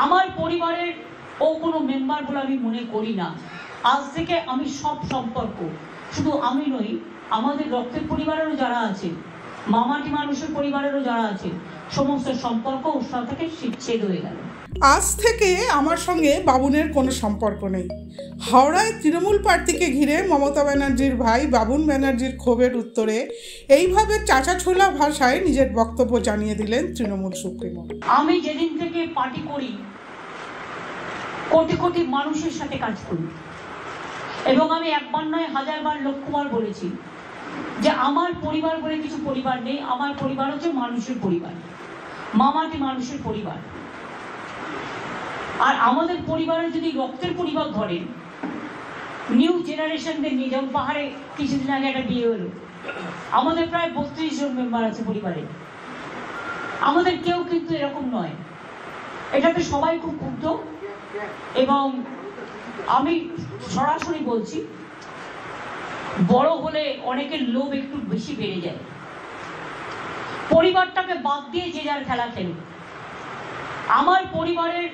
আমার পরিবারের ও কোনো মেম্বার বলে আমি মনে করি না। আজ থেকে আমি সব সম্পর্ক, শুধু আমি নই, আমাদের রক্তের পরিবারেরও যারা আছে, মামাটি মানুষের পরিবারেরও যারা আছে, সমস্ত সম্পর্ক ওর সাথে ছেদ হয়ে গেল। আজ থেকে আমার সঙ্গে বাবুনের কোনো সম্পর্ক নেই। হাওড়ায় তৃণমূল প্রার্থীকে ঘিরে মমতা ব্যানার্জির ভাই বাবুন ব্যানার্জির ক্ষোভের উত্তরে এইভাবে চাঁচাছোলা ভাষায় নিজের বক্তব্য জানিয়ে দিলেন তৃণমূল সুপ্রিমো। আমি যেদিন থেকে পার্টি করি, কোটি কোটি মানুষের সাথে কাজ করি, এবং আমি একবার নয় হাজারবার লক্ষবার বলেছি যে আমার পরিবার বলে কিছু পরিবার নেই। আমার পরিবার হচ্ছে মানুষের পরিবার, মামাটি মানুষের পরিবার। আর আমাদের পরিবারে যদি রক্তের পরিবার ধরেন, নিউ জেনারেশনদের নিয়ে, যেমন পাহাড়ে কিছুদিন আগে একটা বিয়ে হলো, আমাদের প্রায় 32 জন মেম্বার আছে পরিবারে। আমাদের কেউ কিন্তু এরকম নয়। এটাতে সবাই খুব ক্ষুব্ধ, এবং আমি সরাসরি বলছি, বড় হলে অনেকের লোভ একটু বেশি বেড়ে যায়। পরিবারটাকে বাদ দিয়ে যে যার খেলা খেলে। আমার পরিবারের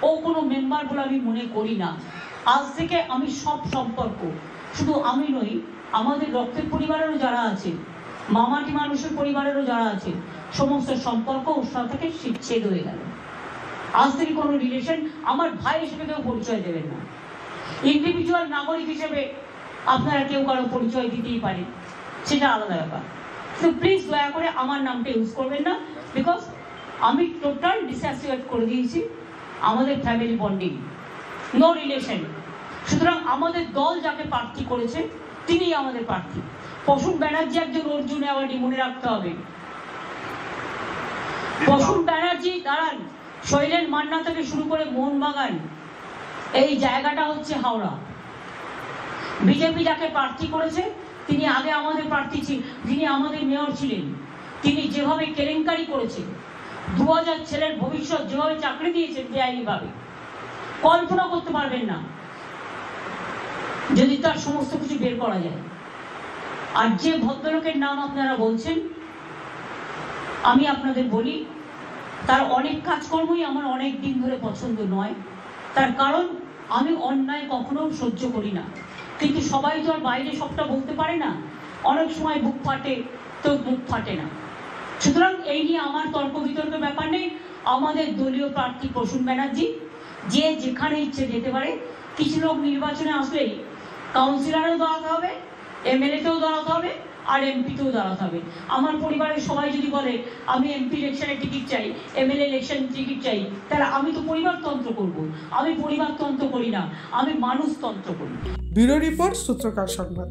ও কোনো মেম্বার বলে আমি মনে করি না। আজ থেকে আমি সব সম্পর্ক, শুধু আমি নই, আমাদের রক্তের পরিবারেরও যারা আছে, মামাটি মানুষের পরিবারেরও যারা আছে, সমস্ত সম্পর্ক ওর সাথে ছেদ হয়ে গেল। আজ থেকে কোনো রিলেশন, আমার ভাই হিসেবে কেউ পরিচয় দেবেন না। ইন্ডিভিজুয়াল নাগরিক হিসেবে আপনারা কেউ কারো পরিচয় দিতেই পারেন, সেটা আলাদা ব্যাপার। তো প্লিজ দয়া করে আমার নামটা ইউজ করবেন না, বিকজ আমি টোটাল ডিসঅ্যাসোসিয়েট করে দিয়েছি আমাদের ফ্যামিলি বন্ডিং, নো রিলেশন। সুতরাং আমাদের দল যাকে প্রার্থী করেছে তিনি আমাদের প্রার্থী। প্রসূন ব্যানার্জি একজন অর্জুন অ্যাওয়ার্ডি, মনে রাখতে হবে। প্রসূন ব্যানার্জি দাঁড়ান, শৈলেন মান্না থেকে শুরু করে মোহনবাগান, এই জায়গাটা হচ্ছে হাওড়া। বিজেপি যাকে প্রার্থী করেছে তিনি আগে আমাদের প্রার্থী ছিলেন, যিনি আমাদের মেয়র ছিলেন, তিনি যেভাবে কেলেঙ্কারি করেছেন, 2000 ছেলের ভবিষ্যৎ যেভাবে চাকরি দিয়েছেন বেআইনি ভাবে, কল্পনা করতে পারবেন না যদি তার সমস্ত কিছু বের করা যায়। আর যে ভদ্রলোকের নাম আপনারা বলছেন, আমি আপনাদের বলি, তার অনেক কাজকর্মই আমার অনেক দিন ধরে পছন্দ নয়। তার কারণ আমি অন্যায় কখনো সহ্য করি না, কিন্তু সবাই তো আর বাইরে সবটা বলতে পারে না। অনেক সময় বুক ফাটে তো বুক ফাটে না। সুতরাং এই নিয়ে আমার তর্ক বিতর্কের ব্যাপার নেই। আমাদের দলীয় প্রার্থী প্রসূন ব্যানার্জি, যে যেখানে ইচ্ছে যেতে পারে। কিছু লোক নির্বাচনে আসলেই কাউন্সিলরেও দাঁড়াতে হবে, এমএলএতেও দাঁড়াতে হবে, আর এমপিতেও দাঁড়াতে হবে। আমার পরিবারের সবাই যদি বলে আমি এমপি ইলেকশনের টিকিট চাই, এমএলএ ইলেকশন টিকিট চাই, তাহলে আমি তো পরিবারতন্ত্র করব। আমি পরিবারতন্ত্র করি না, আমি মানুষতন্ত্র করি। ব্যুরো রিপোর্ট, সূত্রকার সংবাদ।